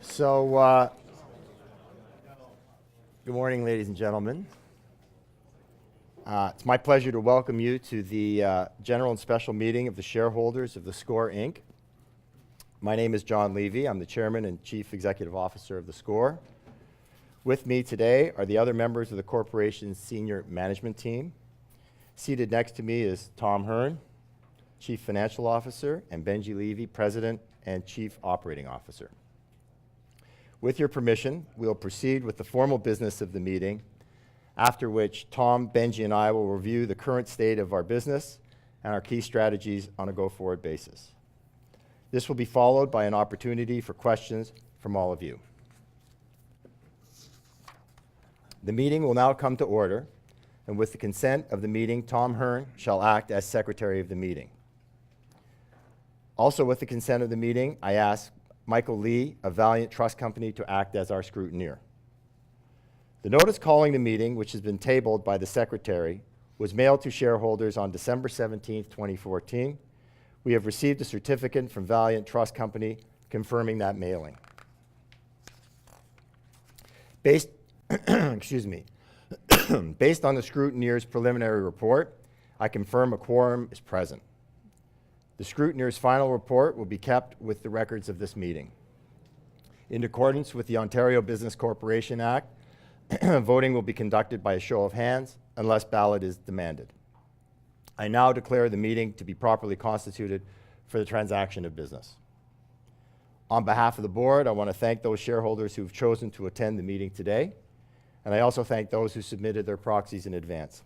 So, good morning, ladies and gentlemen. It's my pleasure to welcome you to the general and special meeting of the shareholders of theScore, Inc. My name is John Levy. I'm the Chairman and Chief Executive Officer of theScore. With me today are the other members of the corporation's senior management team. Seated next to me is Tom Hearn, Chief Financial Officer, and Benji Levy, President and Chief Operating Officer. With your permission, we'll proceed with the formal business of the meeting, after which Tom, Benji, and I will review the current state of our business and our key strategies on a go-forward basis. This will be followed by an opportunity for questions from all of you. The meeting will now come to order, and with the consent of the meeting, Tom Hearn shall act as Secretary of the meeting. Also, with the consent of the meeting, I ask Michael Lee of Valiant Trust Company to act as our scrutineer. The notice calling the meeting, which has been tabled by the Secretary, was mailed to shareholders on December 17, 2014. We have received a certificate from Valiant Trust Company confirming that mailing. Based on the scrutineer's preliminary report, I confirm a quorum is present. The scrutineer's final report will be kept with the records of this meeting. In accordance with the Ontario Business Corporation Act, voting will be conducted by a show of hands unless ballot is demanded. I now declare the meeting to be properly constituted for the transaction of business. On behalf of the board, I want to thank those shareholders who have chosen to attend the meeting today, and I also thank those who submitted their proxies in advance.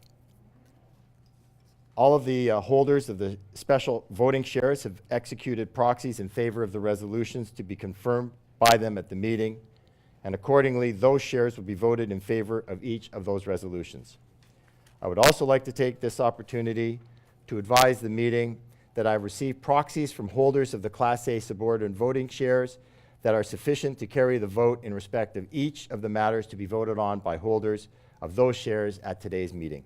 All of the holders of the special voting shares have executed proxies in favor of the resolutions to be confirmed by them at the meeting, and accordingly, those shares will be voted in favor of each of those resolutions. I would also like to take this opportunity to advise the meeting that I received proxies from holders of the Class A subordinate voting shares that are sufficient to carry the vote in respect of each of the matters to be voted on by holders of those shares at today's meeting.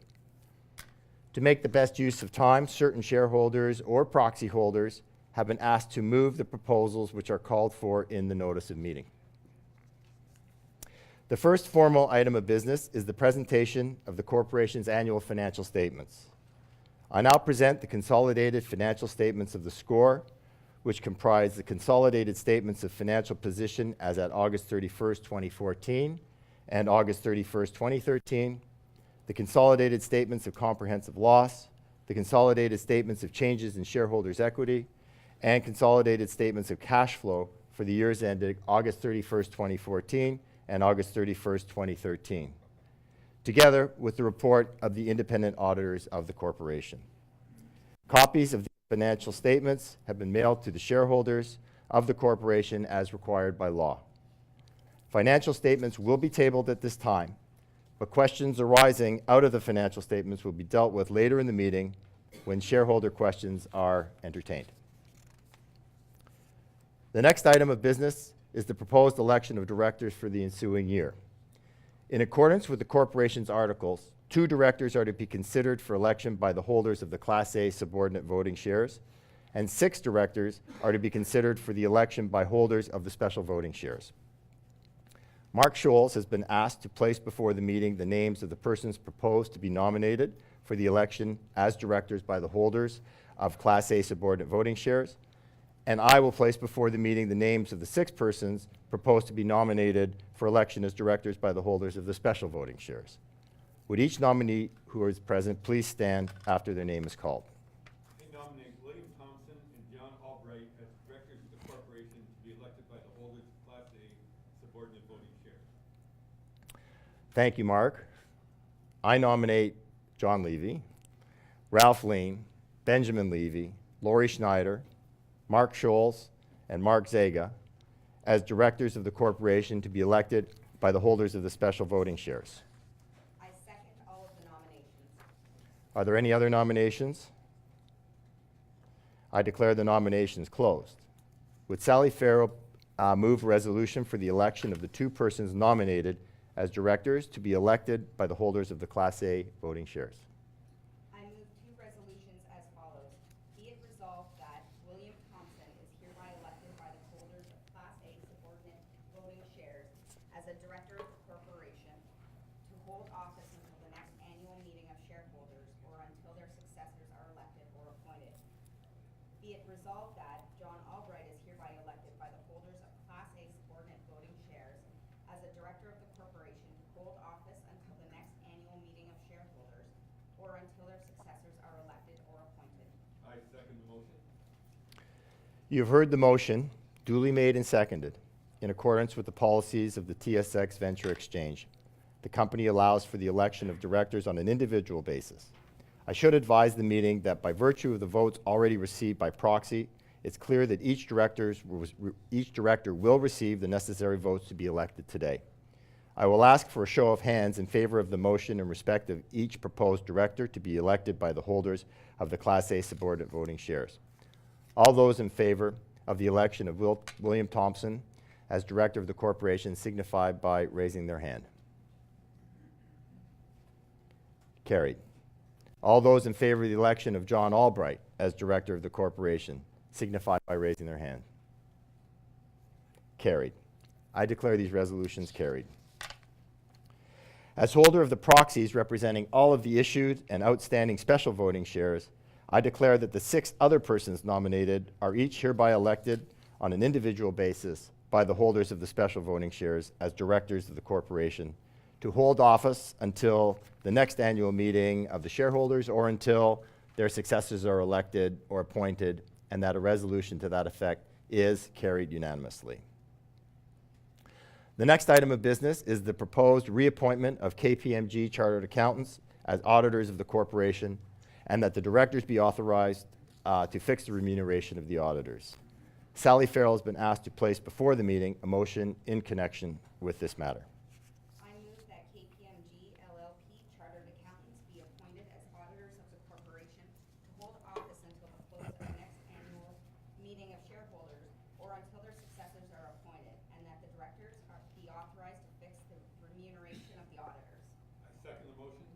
To make the best use of time, certain shareholders or proxy holders have been asked to move the proposals which are called for in the notice of meeting. The first formal item of business is the presentation of the corporation's annual financial statements. I now present the consolidated financial statements of theScore, which comprise the consolidated statements of financial position as at August 31st, 2014 and August 31st, 2013, the consolidated statements of comprehensive loss, the consolidated statements of changes in shareholders' equity, and consolidated statements of cash flow for the years ended August 31st, 2014 and August 31st, 2013, together with the report of the independent auditors of the corporation. Copies of the financial statements have been mailed to the shareholders of the corporation as required by law. Financial statements will be tabled at this time, but questions arising out of the financial statements will be dealt with later in the meeting when shareholder questions are entertained. The next item of business is the proposed election of directors for the ensuing year. In accordance with the corporation's articles, 2 directors are to be considered for election by the holders of the Class A subordinate voting shares, and 6 directors are to be considered for the election by holders of the special voting shares. Mark Scholes has been asked to place before the meeting the names of the persons proposed to be nominated for the election as directors by the holders of Class A subordinate voting shares, and I will place before the meeting the names of the 6 persons proposed to be nominated for election as directors by the holders of the special voting shares. Would each nominee who is present please stand after their name is called? I nominate William Thompson and John Albright as directors of the corporation to be elected by the holders of Class A subordinate voting shares. Thank you, Mark. I nominate John Levy, Ralph Lean, Benjamin Levy, Laurie Schneider, Mark Scholes, and Mark Zaga as directors of the corporation to be elected by the holders of the special voting shares. I second all of the nominations. Are there any other nominations? I declare the nominations closed. Would Sally Farrell move a resolution for the election of the 2 persons nominated as directors to be elected by the holders of the Class A voting shares? I move 2 resolutions as follows. Be it resolved that William Thompson is hereby elected by the holders of Class A subordinate voting director of the corporation to hold office until the next annual meeting of shareholders or until their successors are elected or appointed. Be it resolved that John Albright is hereby elected by the holders of Class A subordinate voting shares as a director of the corporation to hold office until the next annual meeting of shareholders or until their successors are elected or appointed. I second the motion. You have heard the motion, duly made and seconded, in accordance with the policies of the TSX Venture Exchange. The company allows for the election of directors on an individual basis. I should advise the meeting that by virtue of the votes already received by proxy, it's clear that each director will receive the necessary votes to be elected today. I will ask for a show of hands in favor of the motion in respect of each proposed director to be elected by the holders of the Class A subordinate voting shares. All those in favor of the election of William Thompson as director of the corporation signify by raising their hand. Carried. All those in favor of the election of John Albright as director of the corporation signify by raising their hand. Carried. I declare these resolutions carried. As holder of the proxies representing all of the issued and outstanding special voting shares, I declare that the 6 other persons nominated are each hereby elected on an individual basis by the holders of the special voting shares as directors of the corporation to hold office until the next annual meeting of the shareholders or until their successors are elected or appointed, and that a resolution to that effect is carried unanimously. The next item of business is the proposed reappointment of KPMG Chartered Accountants as auditors of the corporation, and that the directors be authorized to fix the remuneration of the auditors. Sally Farrell has been asked to place before the meeting a motion in connection with this matter. I move that KPMG LLP Chartered Accountants be appointed as auditors of the corporation to hold office until the close of the next annual meeting of shareholders or until their successors are appointed, and that the directors be authorized to fix the remuneration of the auditors. I second the motion.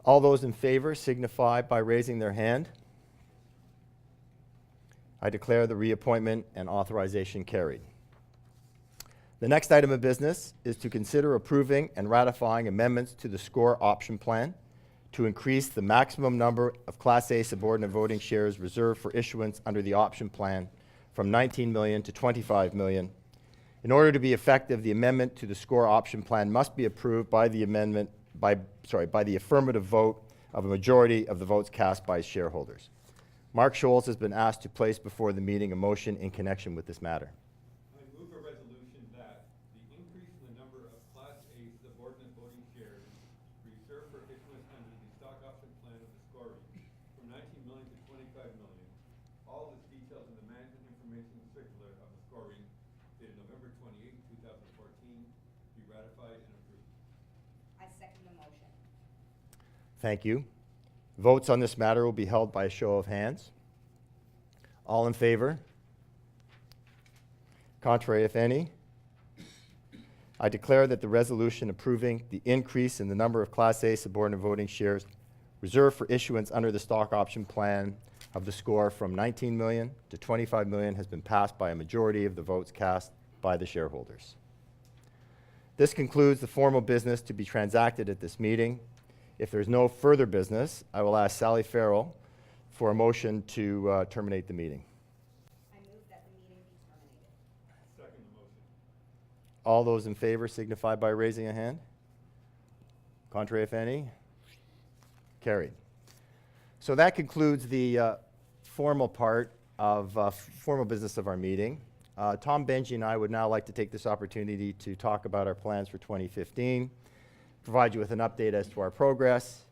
All those in favor signify by raising their hand. I declare the reappointment and authorization carried. The next item of business is to consider approving and ratifying amendments to the SCORE option plan to increase the maximum number of Class A subordinate voting shares reserved for issuance under the option plan from 19 million to 25 million. In order to be effective, the amendment to the SCORE option plan must be approved by the affirmative vote of a majority of the votes cast by shareholders. Mark Scholes has been asked to place before the meeting a motion in connection with this matter. I move a resolution that the increase in the number of Class A subordinate voting shares reserved for issuance under the stock option plan of the SCORE from 19 million to 25 million, all as detailed in the management information circular of the SCORE dated November 28, 2014, be ratified and approved. I second the motion. Thank you. Votes on this matter will be held by a show of hands. All in favor? Contrary, if any? I declare that the resolution approving the increase in the number of Class A subordinate voting shares reserved for issuance under the stock option plan of the SCORE from 19 million to 25 million has been passed by a majority of the votes cast by the shareholders. This concludes the formal business to be transacted at this meeting. If there's no further business, I will ask Sally Farrell for a motion to terminate the meeting. I move that the meeting be terminated. Second the motion. All those in favor signify by raising a hand. Contrary, if any? Carried. So that concludes the formal part of formal business of our meeting. Tom, Benji, and I would now like to take this opportunity to talk about our plans for 2015, provide you with an update as to our progress,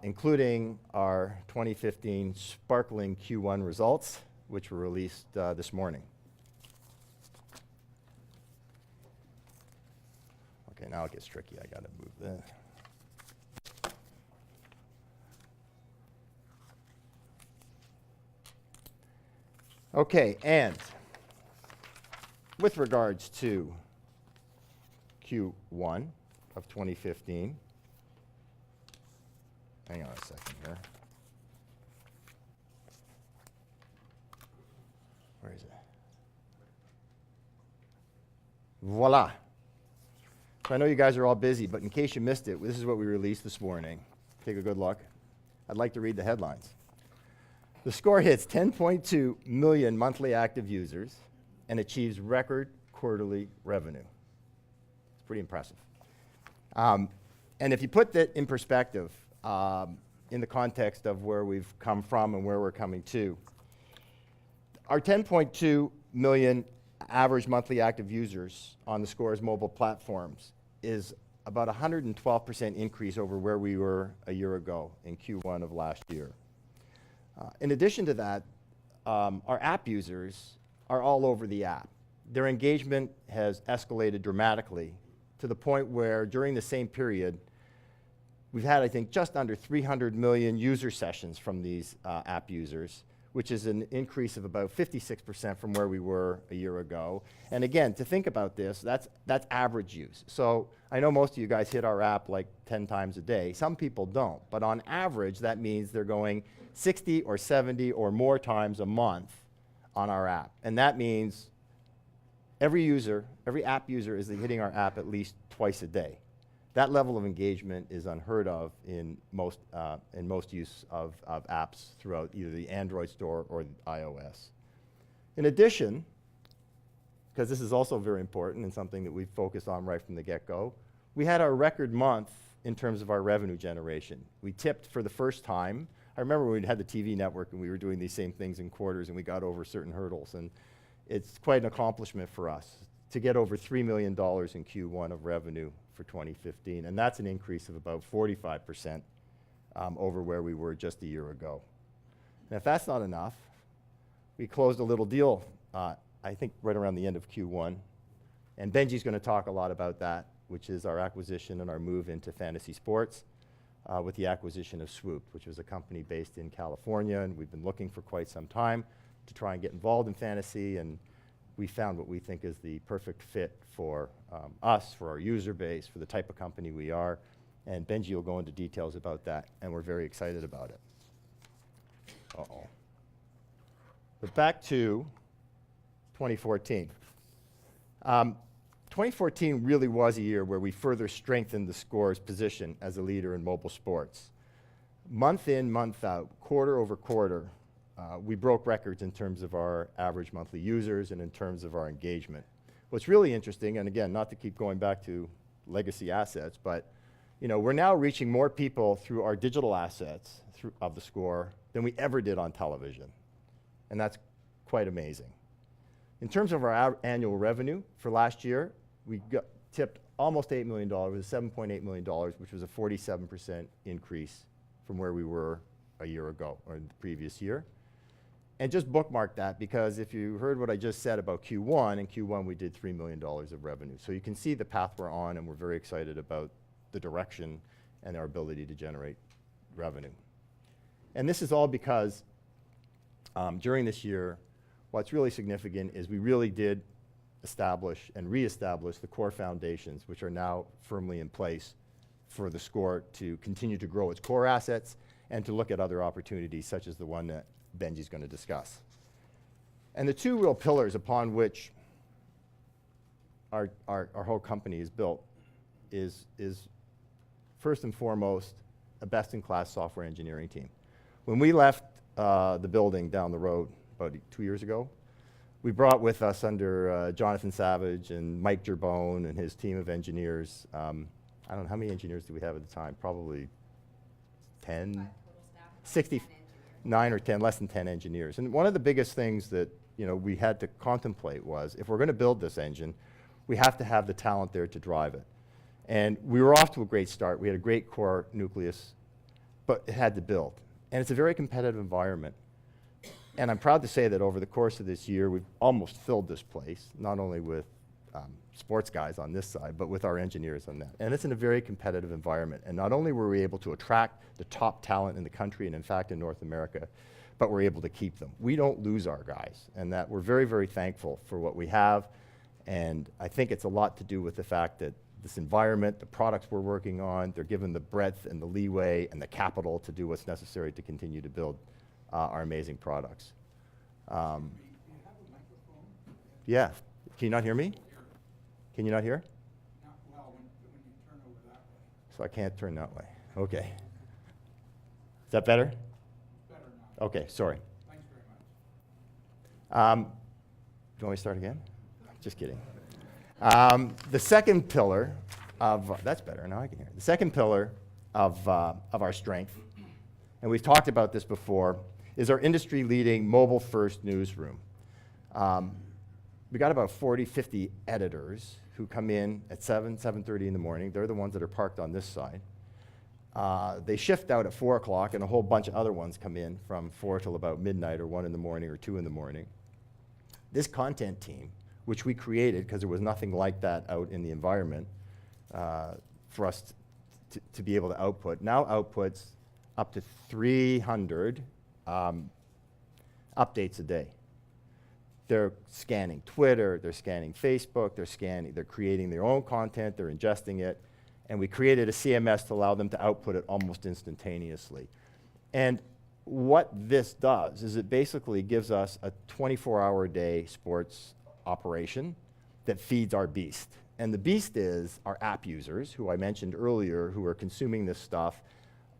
including our 2015 sparkling Q1 results, which were released this morning. Okay, now it gets tricky. I gotta move that. Okay, and with regards to Q1 of 2015, hang on a second here. Where is it? Voila. So I know you guys are all busy, but in case you missed it, this is what we released this morning. Take a good look. I'd like to read the headlines. theScore hits 10.2 million monthly active users and achieves record quarterly revenue. It's pretty impressive. And if you put that in perspective, in the context of where we've come from and where we're coming to, our 10.2 million average monthly active users on theScore's mobile platforms is about 112% increase over where we were a year ago in Q1 of last year. In addition to that, our app users are all over the app. Their engagement has escalated dramatically to the point where during the same period, we've had, I think, just under 300 million user sessions from these app users, which is an increase of about 56% from where we were a year ago. And again, to think about this, that's average use. So I know most of you guys hit our app like 10 times a day. Some people don't. But on average, that means they're going 60 or 70 or more times a month on our app. And that means every app user is hitting our app at least twice a day. That level of engagement is unheard of in most use of apps throughout either the Android store or iOS. In addition, because this is also very important and something that we've focused on right from the get-go, we had our record month in terms of our revenue generation. We tipped for the first time. I remember when we had the TV network and we were doing these same things in quarters and we got over certain hurdles, and it's quite an accomplishment for us to get over $3 million in Q1 of revenue for 2015, and that's an increase of about 45% over where we were just a year ago. And if that's not enough, we closed a little deal, I think right around the end of Q1, and Benji's going to talk a lot about that, which is our acquisition and our move into fantasy sports with the acquisition of Swoop, which was a company based in California, and we've been looking for quite some time to try and get involved in fantasy, and we found what we think is the perfect fit for us, for our user base, for the type of company we are. And Benji will go into details about that, and we're very excited about it. Uh-oh. But back to 2014. 2014 really was a year where we further strengthened theScore's position as a leader in mobile sports. Month in, month out, quarter over quarter, we broke records in terms of our average monthly users and in terms of our engagement. What's really interesting, and again, not to keep going back to legacy assets, but we're now reaching more people through our digital assets of theScore than we ever did on television. And that's quite amazing. In terms of our annual revenue for last year, we tipped almost $8 million, $7.8 million, which was a 47% increase from where we were a year ago or the previous year. And just bookmark that, because if you heard what I just said about Q1, in Q1 we did $3 million of revenue. So you can see the path we're on, and we're very excited about the direction and our ability to generate revenue. And this is all because during this year, what's really significant is we really did establish and reestablish the core foundations, which are now firmly in place for theScore to continue to grow its core assets and to look at other opportunities such as the one that Benji's going to discuss. And the two real pillars upon which our whole company is built is first and foremost a best-in-class software engineering team. When we left the building down the road about 2 years ago, we brought with us under Jonathan Savage and Mike Gerbone and his team of engineers. I don't know, how many engineers did we have at the time? Probably 10, 69 or 10, less than 10 engineers. And one of the biggest things that we had to contemplate was, if we're going to build this engine, we have to have the talent there to drive it. And we were off to a great start. We had a great core nucleus, but it had to build. And it's a very competitive environment. And I'm proud to say that over the course of this year, we've almost filled this place, not only with sports guys on this side, but with our engineers on that. And it's in a very competitive environment. And not only were we able to attract the top talent in the country, and in fact in North America, but we're able to keep them. We don't lose our guys, and that we're very, very thankful for what we have. And I think it's a lot to do with the fact that this environment, the products we're working on, they're given the breadth and the leeway and the capital to do what's necessary to continue to build our amazing products. Do you have a microphone? Yeah. Can you not hear me? Can you not hear? Well, so I can't turn that way. Okay. Is that better? Better now. Okay, sorry. Thanks very much. Do you want me to start again? Just kidding. The second pillar of, that's better, now I can hear it. The second pillar of our strength, and we've talked about this before, is our industry-leading mobile-first newsroom. We got about 40, 50 editors who come in at 7:30 in the morning. They're the ones that are parked on this side. They shift out at 4 o'clock, and a whole bunch of other ones come in from 4 till about midnight or 1 in the morning or 2 in the morning. This content team, which we created because there was nothing like that out in the environment for us to be able to output, now outputs up to 300 updates a day. They're scanning Twitter, they're scanning Facebook, they're creating their own content, they're ingesting it, and we created a CMS to allow them to output it almost instantaneously. And what this does is it basically gives us a 24-hour-a-day sports operation that feeds our beast. And the beast is our app users, who I mentioned earlier, who are consuming this stuff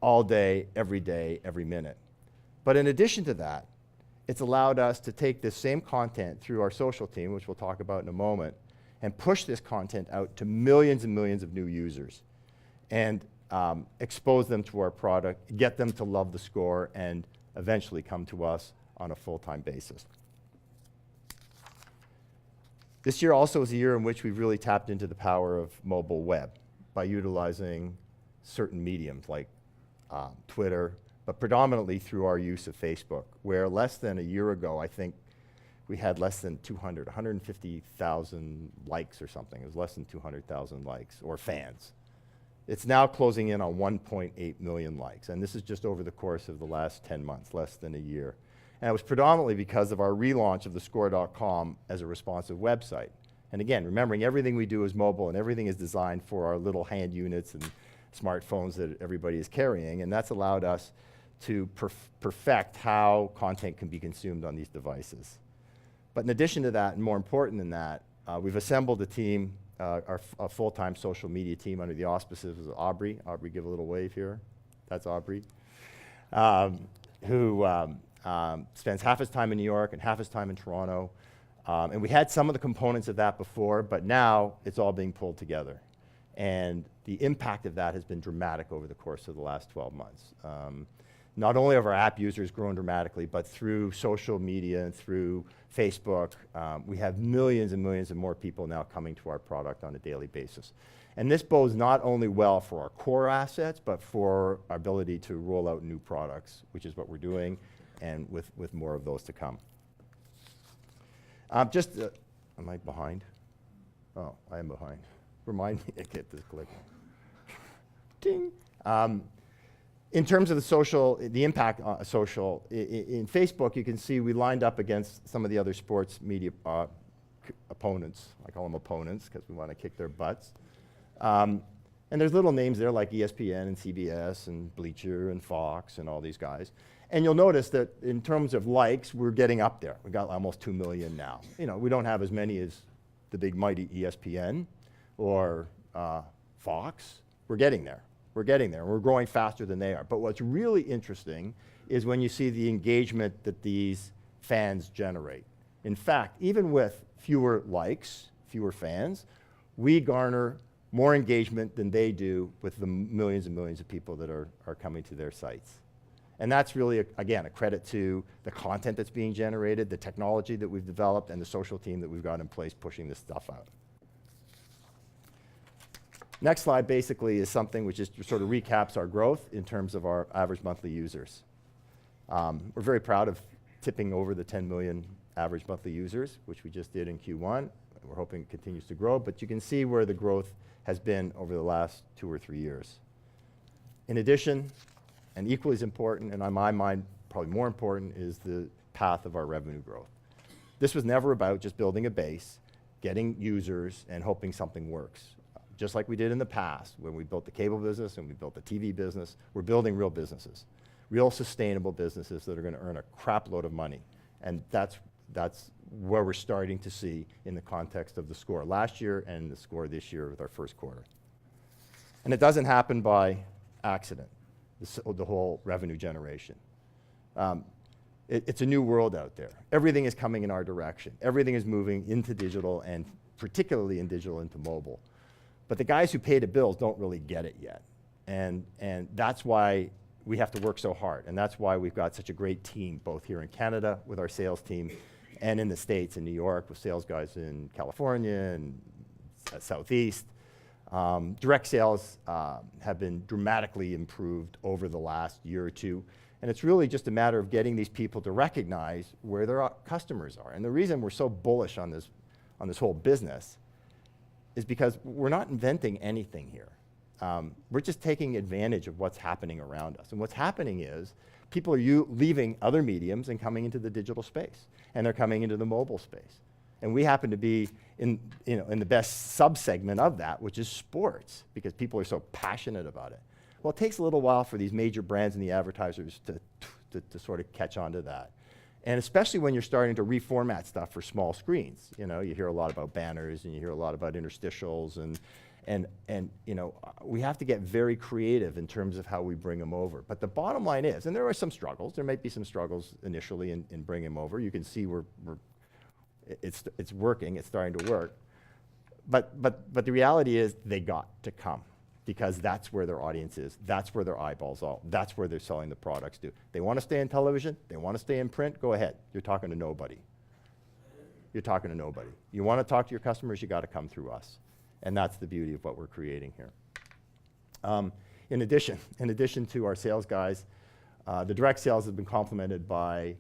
all day, every minute. But in addition to that, it's allowed us to take this same content through our social team, which we'll talk about in a moment, and push this content out to millions and millions of new users and expose them to our product, get them to love theScore, and eventually come to us on a full-time basis. This year also is a year in which we've really tapped into the power of mobile web by utilizing certain mediums like Twitter, but predominantly through our use of Facebook, where less than a year ago, I think we had less than 150,000 likes or something. It was less than 200,000 likes, or fans. It's now closing in on 1.8 million likes, and this is just over the course of the last 10 months, less than a year. And it was predominantly because of our relaunch of theScore.com as a responsive website. And again, remembering everything we do is mobile and everything is designed for our little hand units and smartphones that everybody is carrying, and that's allowed us to perfect how content can be consumed on these devices. But in addition to that, and more important than that, we've assembled a team, a full-time social media team under the auspices of Aubrey. Aubrey, give a little wave here. That's Aubrey. Who spends half his time in New York and half his time in Toronto. And we had some of the components of that before, but now it's all being pulled together. And the impact of that has been dramatic over the course of the last 12 months. Not only have our app users grown dramatically, but through social media and through Facebook, we have millions and millions of more people now coming to our product on a daily basis. And this bodes not only well for our core assets, but for our ability to roll out new products, which is what we're doing, and with more of those to come. Am I behind? Oh, I am behind. Remind me to get this click. Ding. In terms of the impact on social, in Facebook, you can see we lined up against some of the other sports media opponents. I call them opponents because we want to kick their butts. And there's little names there like ESPN and CBS and Bleacher and Fox and all these guys. And you'll notice that in terms of likes, we're getting up there. We've got almost 2 million now. You know, we don't have as many as the big mighty ESPN or Fox. We're getting there. We're getting there. We're growing faster than they are. But what's really interesting is when you see the engagement that these fans generate. In fact, even with fewer likes, fewer fans, we garner more engagement than they do with the millions and millions of people that are coming to their sites. And that's really, again, a credit to the content that's being generated, the technology that we've developed, and the social team that we've got in place pushing this stuff out. Next slide basically is something which just sort of recaps our growth in terms of our average monthly users. We're very proud of tipping over the 10 million average monthly users, which we just did in Q1. We're hoping it continues to grow, but you can see where the growth has been over the last 2 or 3 years. In addition, and equally as important, and on my mind probably more important, is the path of our revenue growth. This was never about just building a base, getting users, and hoping something works. Just like we did in the past when we built the cable business and we built the TV business, we're building real businesses, real sustainable businesses that are going to earn a crap load of money. And that's where we're starting to see in the context of theScore last year and theScore this year with our first quarter. And it doesn't happen by accident, the whole revenue generation. It's a new world out there. Everything is coming in our direction. Everything is moving into digital, and particularly in digital into mobile. But the guys who pay the bills don't really get it yet. And that's why we have to work so hard. And that's why we've got such a great team, both here in Canada with our sales team and in the States, in New York, with sales guys in California and Southeast. Direct sales have been dramatically improved over the last year or two. And it's really just a matter of getting these people to recognize where their customers are. And the reason we're so bullish on this whole business is because we're not inventing anything here. We're just taking advantage of what's happening around us. And what's happening is people are leaving other mediums and coming into the digital space. And they're coming into the mobile space. And we happen to be in the best sub-segment of that, which is sports, because people are so passionate about it. Well, it takes a little while for these major brands and the advertisers to sort of catch on to that. And especially when you're starting to reformat stuff for small screens. You hear a lot about banners and you hear a lot about interstitials, and we have to get very creative in terms of how we bring them over. But the bottom line is, and there are some struggles, there might be some struggles initially in bringing them over. You can see it's working, it's starting to work. But the reality is they got to come, because that's where their audience is, that's where their eyeballs are, that's where they're selling the products to. They want to stay in television, they want to stay in print, go ahead. You're talking to nobody. You're talking to nobody. You want to talk to your customers, you got to come through us. And that's the beauty of what we're creating here. In addition to our sales guys, the direct sales have been complemented by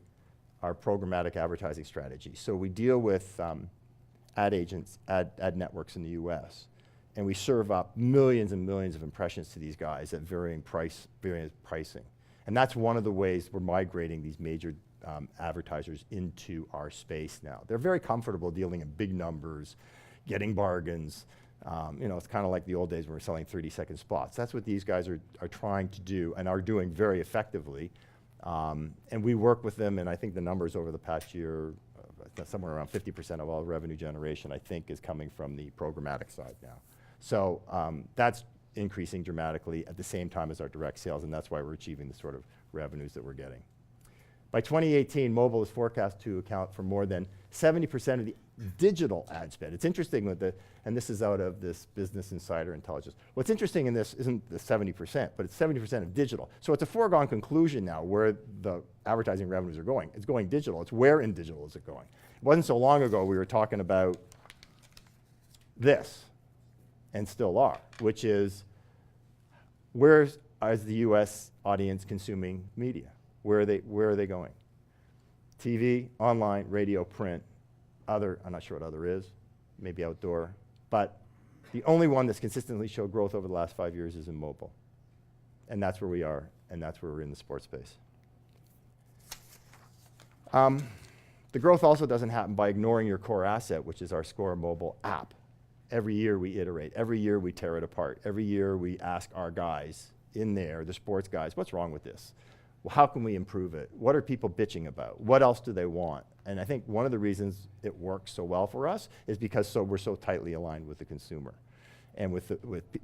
our programmatic advertising strategy. So we deal with ad agents, ad networks in the US, and we serve up millions and millions of impressions to these guys at varying pricing. And that's one of the ways we're migrating these major advertisers into our space now. They're very comfortable dealing in big numbers, getting bargains. It's kind of like the old days when we were selling 30-second spots. That's what these guys are trying to do and are doing very effectively. And we work with them, and I think the numbers over the past year, somewhere around 50% of all revenue generation, I think, is coming from the programmatic side now. So that's increasing dramatically at the same time as our direct sales, and that's why we're achieving the sort of revenues that we're getting. By 2018, mobile is forecast to account for more than 70% of the digital ad spend. It's interesting and this is out of this Business Insider intelligence. What's interesting in this isn't the 70%, but it's 70% of digital. So it's a foregone conclusion now where the advertising revenues are going. It's going digital. It's where in digital is it going? It wasn't so long ago we were talking about this, and still are, which is where is the US audience consuming media? Where are they going? TV, online, radio, print, other, I'm not sure what other is, maybe outdoor. But the only one that's consistently showed growth over the last 5 years is in mobile. And that's where we are, and that's where we're in the sports space. The growth also doesn't happen by ignoring your core asset, which is our theScore mobile app. Every year we iterate, every year we tear it apart, every year we ask our guys in there, the sports guys, what's wrong with this? Well, how can we improve it? What are people bitching about? What else do they want? And I think one of the reasons it works so well for us is because we're so tightly aligned with the consumer. And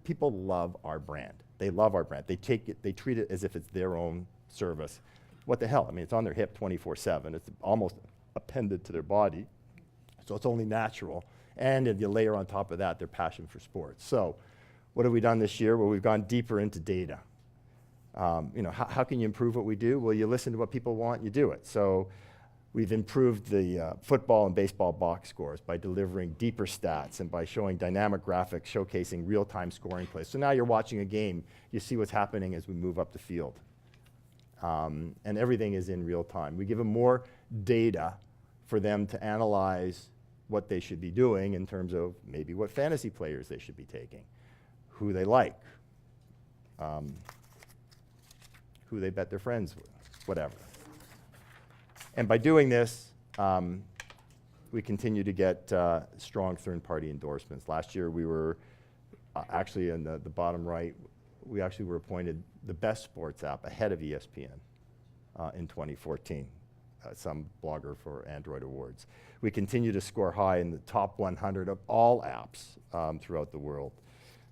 people love our brand. They love our brand. They treat it as if it's their own service. What the hell? I mean, it's on their hip 24/7. It's almost appended to their body. So it's only natural. And if you layer on top of that their passion for sports. So what have we done this year? Well, we've gone deeper into data. How can you improve what we do? Well, you listen to what people want, you do it. So we've improved the football and baseball box scores by delivering deeper stats and by showing dynamic graphics showcasing real-time scoring plays. So now you're watching a game, you see what's happening as we move up the field. And everything is in real time. We give them more data for them to analyze what they should be doing in terms of maybe what fantasy players they should be taking, who they like, who they bet their friends with, whatever. And by doing this, we continue to get strong third-party endorsements. Last year we were actually in the bottom right, we actually were appointed the best sports app ahead of ESPN in 2014. Some blogger for Android Awards. We continue to score high in the top 100 of all apps throughout the world.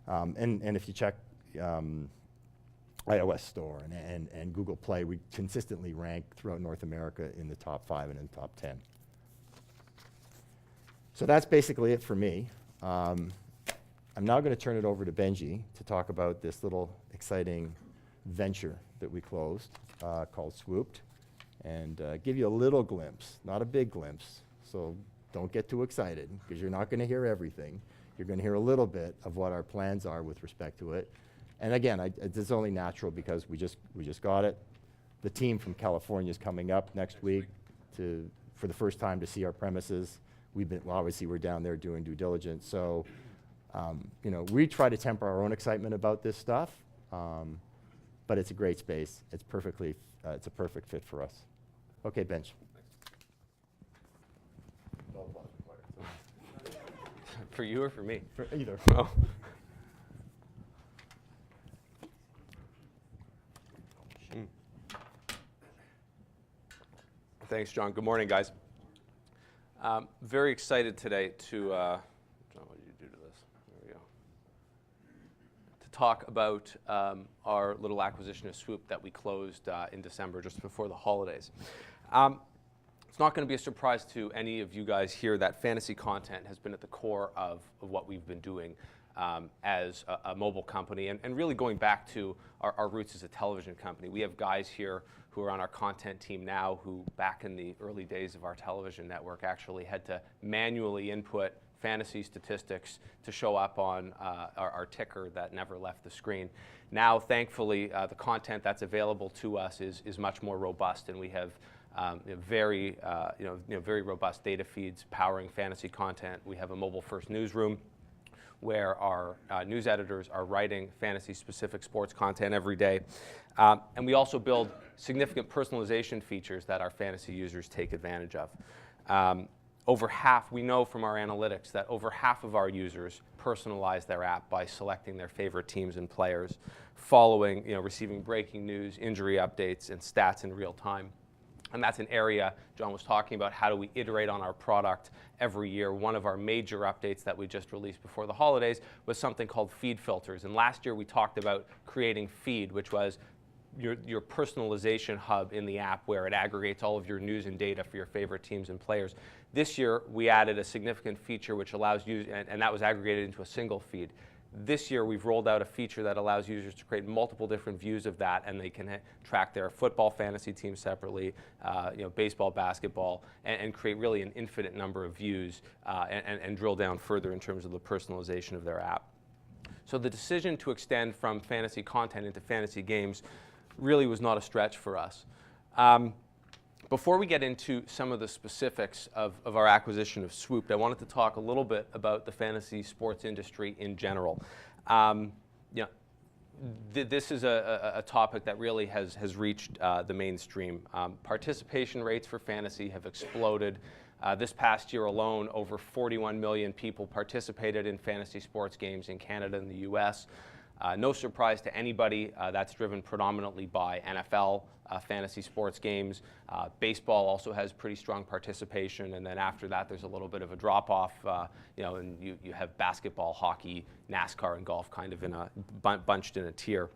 And if you check iOS store and Google Play. We consistently rank throughout North America in the top 5 and in the top 10. So that's basically it for me. I'm now going to turn it over to Benji to talk about this little exciting venture that we closed called Swooped, and give you a little glimpse, not a big glimpse. So don't get too excited, because you're not going to hear everything. You're going to hear a little bit of what our plans are with respect to it. And again, it's only natural because we just got it. The team from California is coming up next week for the first time to see our premises. Well, obviously we're down there doing due diligence. So, you know, we try to temper our own excitement about this stuff, but it's a great space. It's it's a perfect fit for us. Okay, Bench. For you or for me? For either. Oh. Thanks, John. Good morning, guys. Very excited today to, John, what did you do to this? There we go. To talk about our little acquisition of Swoop that we closed in December, just before the holidays. It's not going to be a surprise to any of you guys here that fantasy content has been at the core of what we've been doing as a mobile company, and really going back to our roots as a television company. We have guys here who are on our content team now who, back in the early days of our television network, actually had to manually input fantasy statistics to show up on our ticker that never left the screen. Now, thankfully, the content that's available to us is much more robust, and we have very robust data feeds powering fantasy content. We have a mobile-first newsroom where our news editors are writing fantasy-specific sports content every day. And we also build significant personalization features that our fantasy users take advantage of. We know from our analytics that over half of our users personalize their app by selecting their favorite teams and players, receiving breaking news, injury updates, and stats in real time. And that's an area John was talking about. How do we iterate on our product every year? One of our major updates that we just released before the holidays was something called feed filters. And last year we talked about creating Feed, which was your personalization hub in the app where it aggregates all of your news and data for your favorite teams and players. This year we added a significant feature which allows you, and that was aggregated into a single feed. This year we've rolled out a feature that allows users to create multiple different views of that, and they can track their football fantasy team separately, baseball, basketball, and create really an infinite number of views and drill down further in terms of the personalization of their app. So the decision to extend from fantasy content into fantasy games really was not a stretch for us. Before we get into some of the specifics of our acquisition of Swooped, I wanted to talk a little bit about the fantasy sports industry in general. This is a topic that really has reached the mainstream. Participation rates for fantasy have exploded. This past year alone, over 41 million people participated in fantasy sports games in Canada and the US. No surprise to anybody, that's driven predominantly by NFL fantasy sports games. Baseball also has pretty strong participation, and then after that there's a little bit of a drop-off, and you have basketball, hockey, NASCAR, and golf kind of bunched in a tier.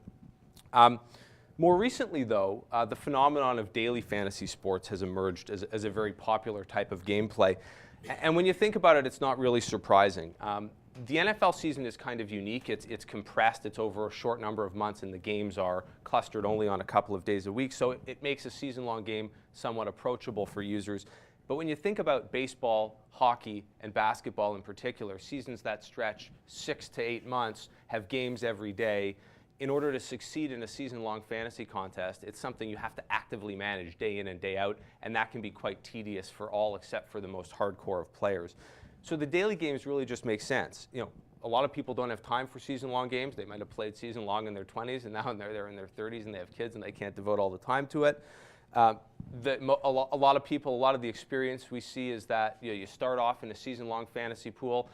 More recently, though, the phenomenon of daily fantasy sports has emerged as a very popular type of gameplay. And when you think about it, it's not really surprising. The NFL season is kind of unique. It's compressed. It's over a short number of months, and the games are clustered only on a couple of days a week. So it makes a season-long game somewhat approachable for users. But when you think about baseball, hockey, and basketball in particular, seasons that stretch 6 to 8 months, have games every day. In order to succeed in a season-long fantasy contest, it's something you have to actively manage day in and day out, and that can be quite tedious for all except for the most hardcore of players. So the daily games really just make sense. A lot of people don't have time for season-long games. They might have played season-long in their 20s, and now they're in their 30s and they have kids and they can't devote all the time to it. A lot of the experience we see is that you start off in a season-long fantasy pool.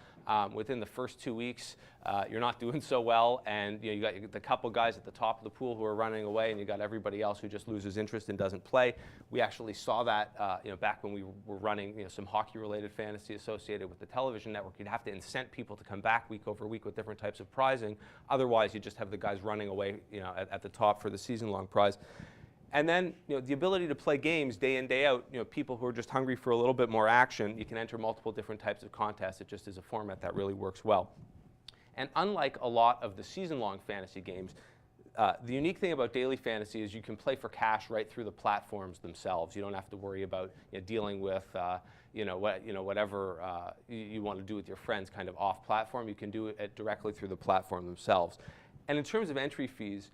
within the first 2 weeks, you're not doing so well, and you got the couple guys at the top of the pool who are running away, and you got everybody else who just loses interest and doesn't play. We actually saw that back when we were running some hockey-related fantasy associated with the television network. You'd have to incent people to come back week over week with different types of prizing. Otherwise, you just have the guys running away at the top for the season-long prize. And then the ability to play games day in, day out, people who are just hungry for a little bit more action, you can enter multiple different types of contests. It just is a format that really works well. And unlike a lot of the season-long fantasy games, the unique thing about daily fantasy is you can play for cash right through the platforms themselves. You don't have to worry about dealing with whatever you want to do with your friends kind of off-platform. You can do it directly through the platform themselves. And in terms of entry fees,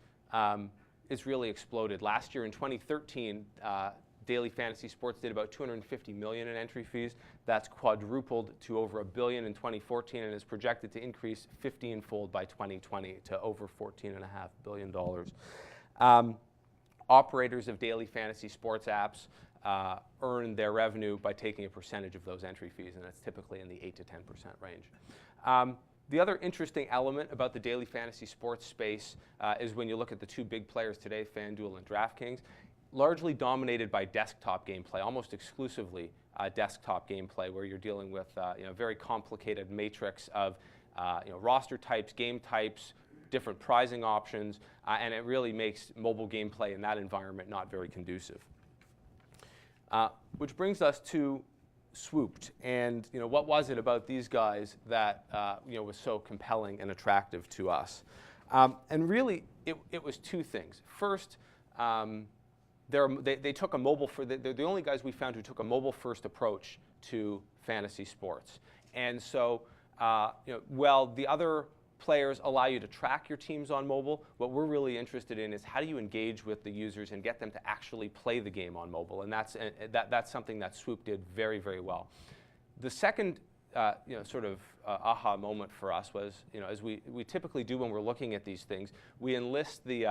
it's really exploded. Last year in 2013, daily fantasy sports did about $250 million in entry fees. That's quadrupled to over $1 billion in 2014 and is projected to increase 15-fold by 2020 to over $14.5 billion. Operators of daily fantasy sports apps earn their revenue by taking a percentage of those entry fees, and that's typically in the 8 to 10% range. The other interesting element about the daily fantasy sports space is when you look at the two big players today, FanDuel and DraftKings, largely dominated by desktop gameplay, almost exclusively desktop gameplay, where you're dealing with a very complicated matrix of roster types, game types, different prizing options, and it really makes mobile gameplay in that environment not very conducive. Which brings us to Swooped, and what was it about these guys that was so compelling and attractive to us? And really, it was two things. First, they took a mobile. They're the only guys we found who took a mobile-first approach to fantasy sports. And so, while the other players allow you to track your teams on mobile, what we're really interested in is how do you engage with the users and get them to actually play the game on mobile, and that's something that Swoop did very, very well. The second sort of aha moment for us was, as we typically do when we're looking at these things, we enlist the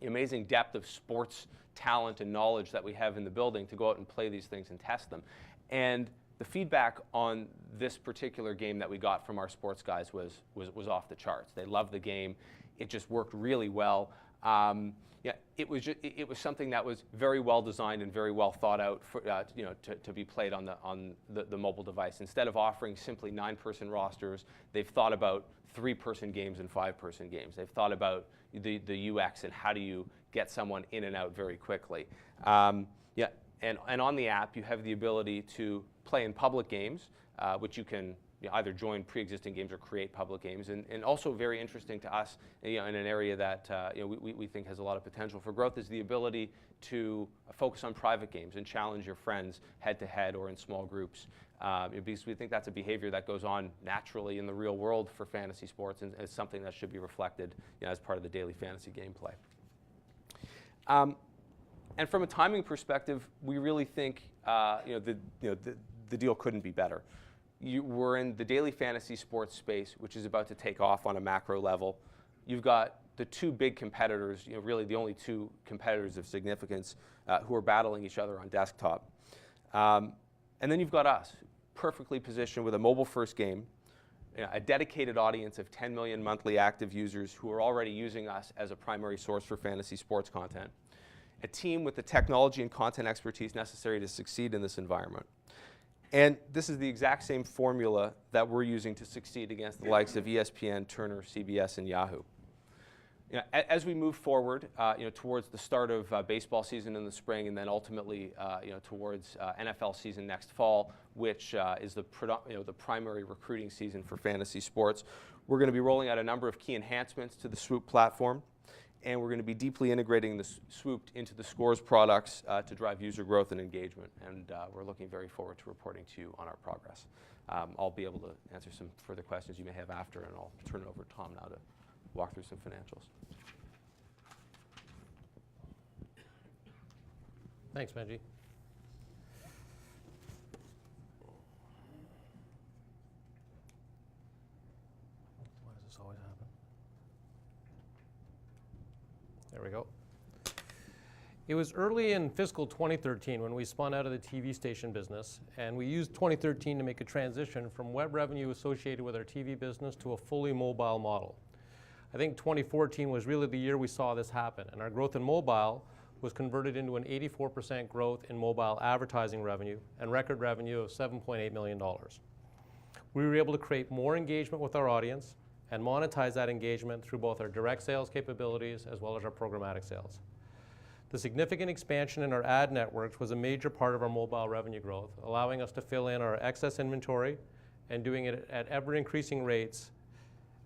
amazing depth of sports talent and knowledge that we have in the building to go out and play these things and test them. And the feedback on this particular game that we got from our sports guys was off the charts. They loved the game. It just worked really well. It was something that was very well designed and very well thought out for, to be played on the mobile device. Instead of offering simply 9-person rosters, they've thought about 3-person games and 5-person games. They've thought about the UX and how do you get someone in and out very quickly. And on the app, you have the ability to play in public games, which you can either join pre-existing games or create public games. And also very interesting to us, in an area that we think has a lot of potential for growth, is the ability to focus on private games and challenge your friends head-to-head or in small groups. Because we think that's a behavior that goes on naturally in the real world for fantasy sports, and it's something that should be reflected as part of the daily fantasy gameplay. And from a timing perspective, we really think the deal couldn't be better. We're in the daily fantasy sports space, which is about to take off on a macro level. You've got the two big competitors, really the only two competitors of significance who are battling each other on desktop. And then you've got us, perfectly positioned with a mobile-first game, a dedicated audience of 10 million monthly active users who are already using us as a primary source for fantasy sports content, a team with the technology and content expertise necessary to succeed in this environment. And this is the exact same formula that we're using to succeed against the likes of ESPN, Turner, CBS, and Yahoo. As we move forward, towards the start of baseball season in the spring, and then ultimately, towards NFL season next fall, which is the primary recruiting season for fantasy sports, we're going to be rolling out a number of key enhancements to the Swoop platform, and we're going to be deeply integrating the Swooped into the Scores products to drive user growth and engagement. And we're looking very forward to reporting to you on our progress. I'll be able to answer some further questions you may have after, and I'll turn it over to Tom now to walk through some financials. Thanks, Benji. Why does this always happen? There we go. It was early in fiscal 2013 when we spun out of the TV station business, and we used 2013 to make a transition from web revenue associated with our TV business to a fully mobile model. I think 2014 was really the year we saw this happen, and our growth in mobile was converted into an 84% growth in mobile advertising revenue and record revenue of $7.8 million. We were able to create more engagement with our audience and monetize that engagement through both our direct sales capabilities as well as our programmatic sales. The significant expansion in our ad networks was a major part of our mobile revenue growth, allowing us to fill in our excess inventory and doing it at ever-increasing rates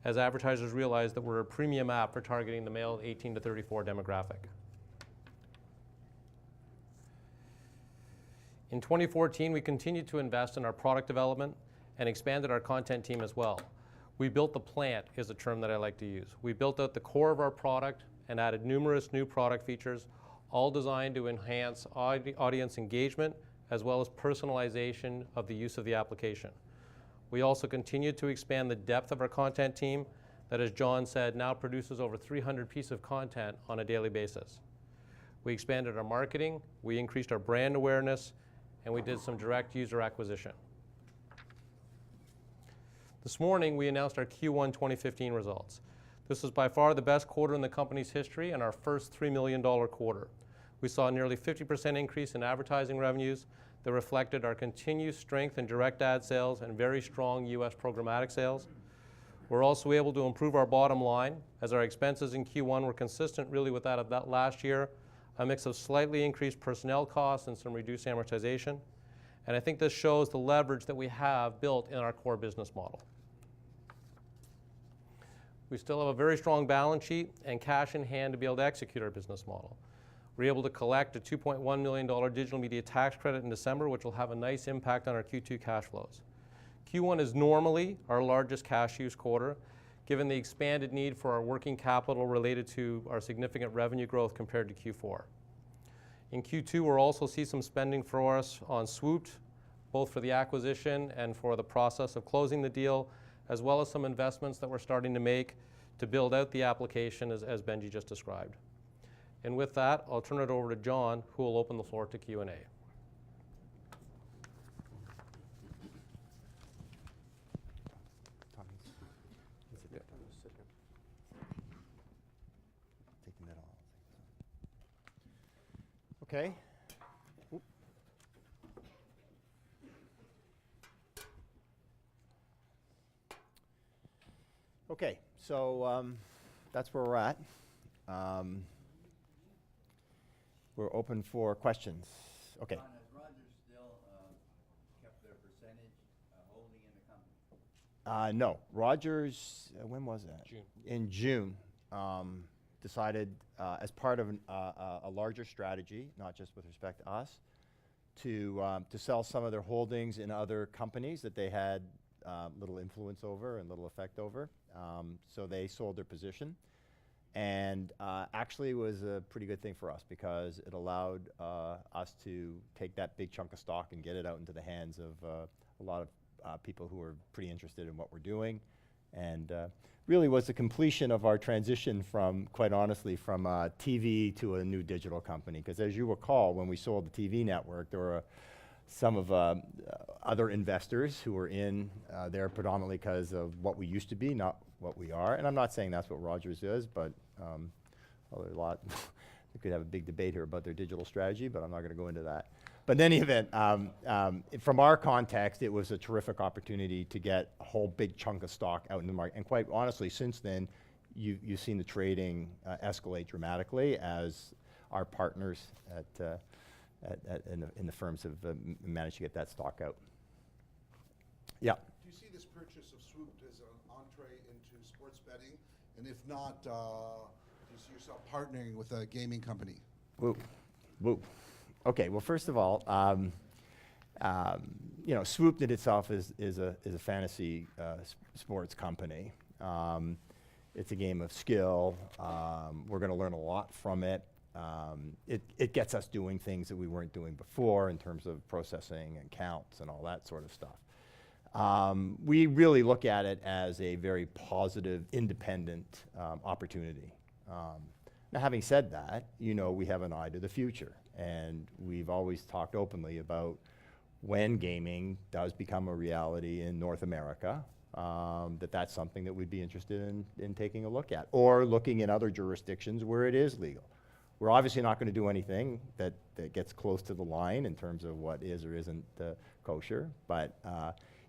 as advertisers realized that we're a premium app for targeting the male 18 to 34 demographic. In 2014, we continued to invest in our product development and expanded our content team as well. We built the plant, is a term that I like to use. We built out the core of our product and added numerous new product features, all designed to enhance audience engagement as well as personalization of the use of the application. We also continued to expand the depth of our content team that, as John said, now produces over 300 pieces of content on a daily basis. We expanded our marketing, we increased our brand awareness, and we did some direct user acquisition. This morning, we announced our Q1 2015 results. This was by far the best quarter in the company's history and our first $3 million quarter. We saw a nearly 50% increase in advertising revenues that reflected our continued strength in direct ad sales and very strong U.S. programmatic sales. We're also able to improve our bottom line as our expenses in Q1 were consistent really with that of that last year, a mix of slightly increased personnel costs and some reduced amortization. And I think this shows the leverage that we have built in our core business model. We still have a very strong balance sheet and cash in hand to be able to execute our business model. We're able to collect a $2.1 million digital media tax credit in December, which will have a nice impact on our Q2 cash flows. Q1 is normally our largest cash use quarter, given the expanded need for our working capital related to our significant revenue growth compared to Q4. In Q2, we'll also see some spending for us on Swooped, both for the acquisition and for the process of closing the deal, as well as some investments that we're starting to make to build out the application as Benji just described. And with that, I'll turn it over to John, who will open the floor to Q&A. Taking that off. Okay. Oop. Okay, so that's where we're at. We're open for questions. Okay. John, has Rogers still kept their percentage holding in the company? No, Rogers, when was that? June. In June, decided as part of a larger strategy, not just with respect to us, to sell some of their holdings in other companies that they had little influence over and little effect over. So they sold their position. And actually it was a pretty good thing for us because it allowed us to take that big chunk of stock and get it out into the hands of a lot of people who are pretty interested in what we're doing. And really was the completion of our transition from, quite honestly, from TV to a new digital company. Because as you recall, when we sold the TV network, there were some of other investors who were in there predominantly because of what we used to be, not what we are. And I'm not saying that's what Rogers is, but there's a lot. We could have a big debate here about their digital strategy, but I'm not going to go into that. But in any event, from our context, it was a terrific opportunity to get a whole big chunk of stock out in the market. And quite honestly, since then, you've seen the trading escalate dramatically as our partners in the firms have managed to get that stock out. Yeah. Do you see this purchase of Swooped as an entree into sports betting? And if not, do you see yourself partnering with a gaming company? Woo. Woo. Okay, well, first of all, Swooped in itself is a fantasy sports company. It's a game of skill. We're going to learn a lot from it. It gets us doing things that we weren't doing before in terms of processing and counts and all that sort of stuff. We really look at it as a very positive, independent opportunity. Now, having said that, we have an eye to the future, and we've always talked openly about when gaming does become a reality in North America, that's something that we'd be interested in taking a look at, or looking in other jurisdictions where it is legal. We're obviously not going to do anything that gets close to the line in terms of what is or isn't kosher, but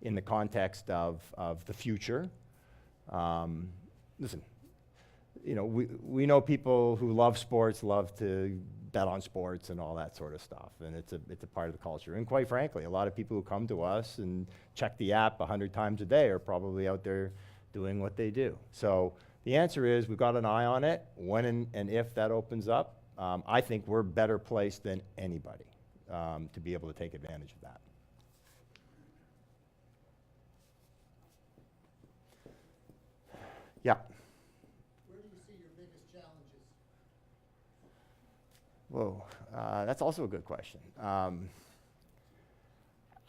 in the context of the future, listen, we know people who love sports, love to bet on sports and all that sort of stuff, and it's a part of the culture. And quite frankly, a lot of people who come to us and check the app 100 times a day are probably out there doing what they do. So the answer is we've got an eye on it. When and if that opens up, I think we're better placed than anybody to be able to take advantage of that. Yeah. Where do you see your biggest challenges? Whoa, that's also a good question.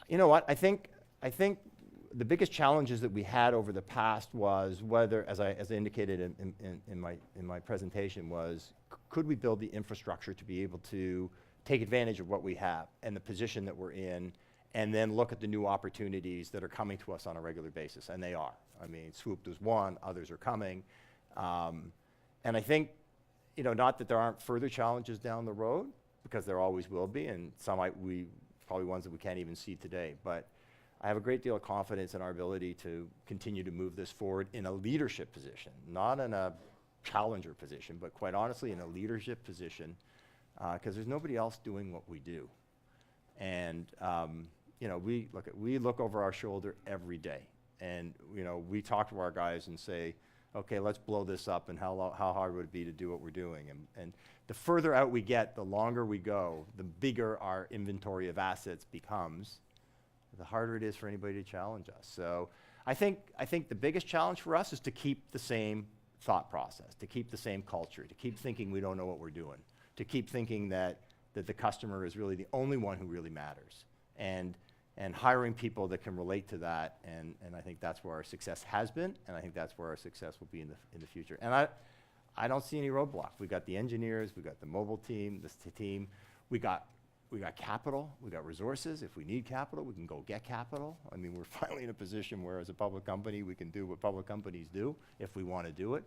You know what? I think the biggest challenges that we had over the past was whether, as I indicated in my presentation, was could we build the infrastructure to be able to take advantage of what we have and the position that we're in, and then look at the new opportunities that are coming to us on a regular basis, and they are. I mean, Swooped was one, others are coming, and I think, not that there aren't further challenges down the road, because there always will be, and some probably ones that we can't even see today, but I have a great deal of confidence in our ability to continue to move this forward in a leadership position, not in a challenger position, but quite honestly in a leadership position, because there's nobody else doing what we do. And we look over our shoulder every day, and we talk to our guys and say, okay, let's blow this up, and how hard would it be to do what we're doing? And the further out we get, the longer we go, the bigger our inventory of assets becomes, the harder it is for anybody to challenge us. So I think the biggest challenge for us is to keep the same thought process, to keep the same culture, to keep thinking we don't know what we're doing, to keep thinking that the customer is really the only one who really matters, and hiring people that can relate to that, and I think that's where our success has been, and I think that's where our success will be in the future. And I don't see any roadblock. We got the engineers, we got the mobile team, this team, we got capital, we got resources. If we need capital, we can go get capital. I mean, we're finally in a position where, as a public company, we can do what public companies do if we want to do it.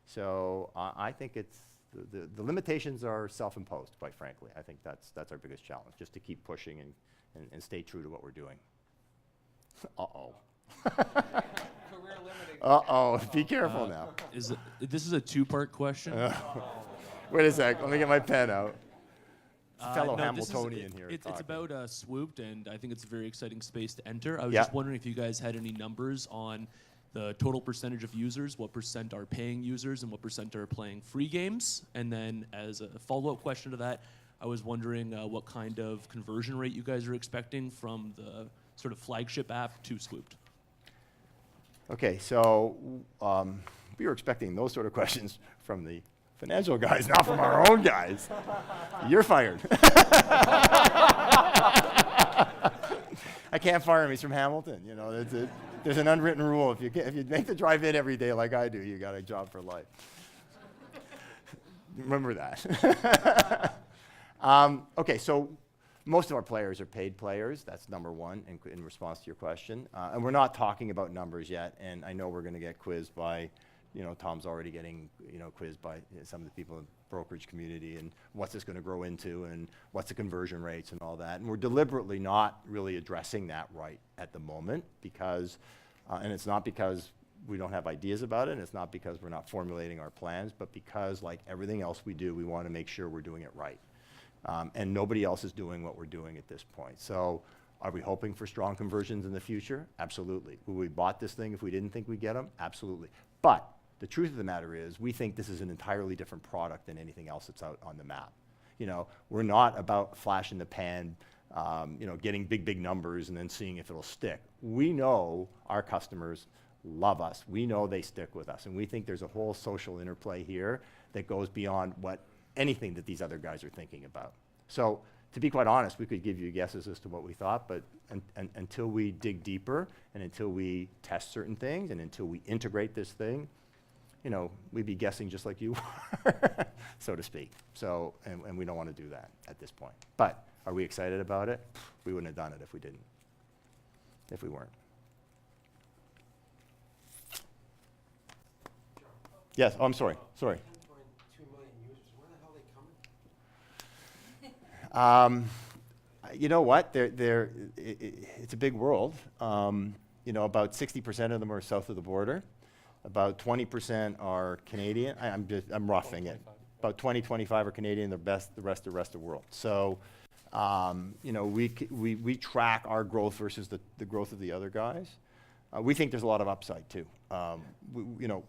So I think the limitations are self-imposed, quite frankly. I think that's our biggest challenge, just to keep pushing and stay true to what we're doing. Uh-oh. Career limiting. Uh-oh, be careful now. This is a two-part question. Wait a sec, let me get my pen out. Fellow No, this is- Hamiltonian here. It's talking. about Swooped, and I think it's a very exciting space to enter. I was Yeah. just wondering if you guys had any numbers on the total percentage of users, what percent are paying users, and what percent are playing free games. And then as a follow-up question to that, I was wondering what kind of conversion rate you guys are expecting from the sort of flagship app to Swooped. Okay, so we were expecting those sort of questions from the financial guys, not from our own guys. You're fired. I can't fire him. He's from Hamilton. There's an unwritten rule. If you make the drive in every day like I do, you got a job for life. Remember that. Okay, so most of our players are paid players. That's number one in response to your question. And we're not talking about numbers yet. And I know we're going to get quizzed by, Tom's already getting, quizzed by some of the people in the brokerage community, and what's this going to grow into, and what's the conversion rates and all that. And we're deliberately not really addressing that right at the moment because, and it's not because we don't have ideas about it, and it's not because we're not formulating our plans, but because, like everything else we do, we want to make sure we're doing it right. And nobody else is doing what we're doing at this point. So are we hoping for strong conversions in the future? Absolutely. Would we bought this thing if we didn't think we'd get them? Absolutely. But the truth of the matter is we think this is an entirely different product than anything else that's out on the map. We're not about flash in the pan, getting big numbers and then seeing if it'll stick. We know our customers love us. We know they stick with us. And we think there's a whole social interplay here that goes beyond anything that these other guys are thinking about. So to be quite honest, we could give you guesses as to what we thought, but until we dig deeper and until we test certain things and until we integrate this thing, you know, we'd be guessing just like you were, so to speak. So, and we don't want to do that at this point. But are we excited about it? We wouldn't have done it if we didn't, if we weren't. Yes, oh, I'm sorry, sorry. 10.2 million users, where the hell are they coming? You know what? It's a big world. You know, about 60% of them are south of the border. About 20% are Canadian. I'm roughing it. About 25 are Canadian. The rest are rest of the world. So, you know, we track our growth versus the growth of the other guys. We think there's a lot of upside too. You know,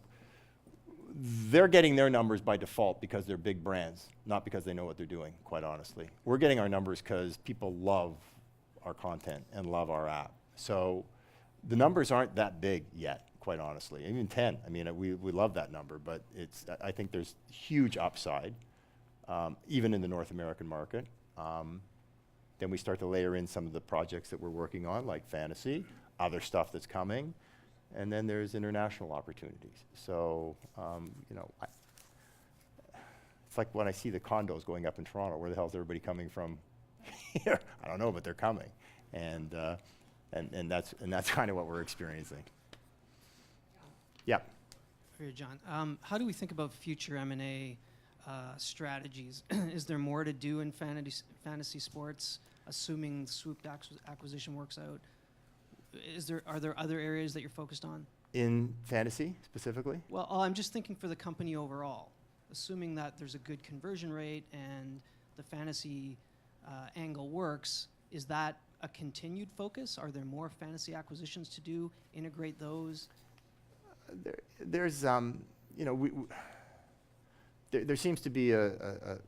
they're getting their numbers by default because they're big brands, not because they know what they're doing, quite honestly. We're getting our numbers because people love our content and love our app. So the numbers aren't that big yet, quite honestly. Even 10, I mean, we love that number, but I think there's huge upside, even in the North American market. Then we start to layer in some of the projects that we're working on, like fantasy, other stuff that's coming. And then there's international opportunities. So, you know, it's like when I see the condos going up in Toronto, where the hell is everybody coming from here? I don't know, but they're coming. And that's kind of what we're experiencing. Yeah. For you, John. How do we think about future M&A strategies? Is there more to do in fantasy sports, assuming the Swoop acquisition works out? Are there other areas that you're focused on? In fantasy, specifically? Well, I'm just thinking for the company overall. Assuming that there's a good conversion rate and the fantasy angle works, is that a continued focus? Are there more fantasy acquisitions to do, integrate those? There's, you know, there seems to be a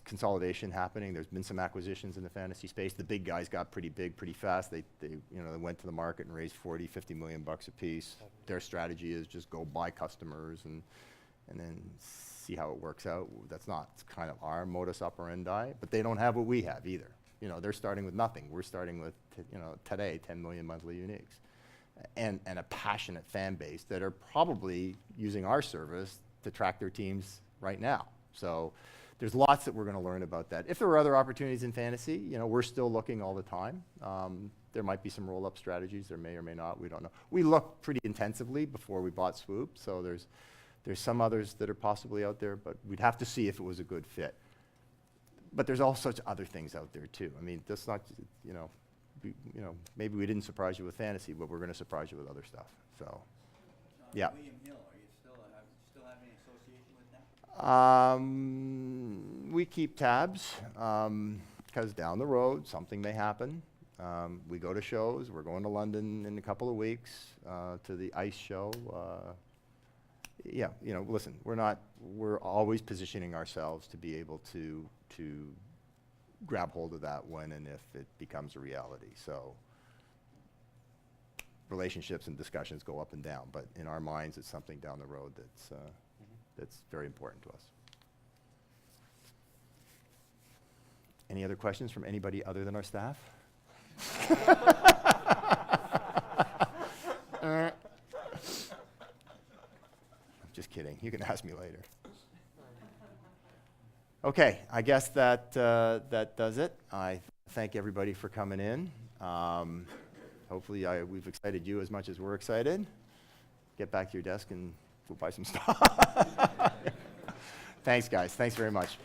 consolidation happening. There's been some acquisitions in the fantasy space. The big guys got pretty big pretty fast. They you know, they went to the market and raised 40, 50 million bucks a piece. Their strategy is just go buy customers and then see how it works out. That's not kind of our modus operandi, but they don't have what we have either. You know, they're starting with nothing. We're starting with, you know, today 10 million monthly uniques and a passionate fan base that are probably using our service to track their teams right now. So there's lots that we're going to learn about that. If there are other opportunities in fantasy, you know, we're still looking all the time. There might be some roll-up strategies. There may or may not. We don't know. We looked pretty intensively before we bought Swoop, so there's some others that are possibly out there, but we'd have to see if it was a good fit. But there's all sorts of other things out there too. I mean, that's not, you know, maybe we didn't surprise you with fantasy, but we're going to surprise you with other stuff. So, yeah. William Hill, are you still have any association with that? We keep tabs because down the road something may happen. We go to shows. We're going to London in a couple of weeks to the ICE show. Yeah, you know, listen, we're always positioning ourselves to be able to grab hold of that when and if it becomes a reality. So relationships and discussions go up and down, but in our minds, it's something down the road that's very important to us. Any other questions from anybody other than our staff? Just kidding. You can ask me later. Okay, I guess that does it. I thank everybody for coming in. Hopefully we've excited you as much as we're excited. Get back to your desk and go buy some stuff. Thanks, guys. Thanks very much.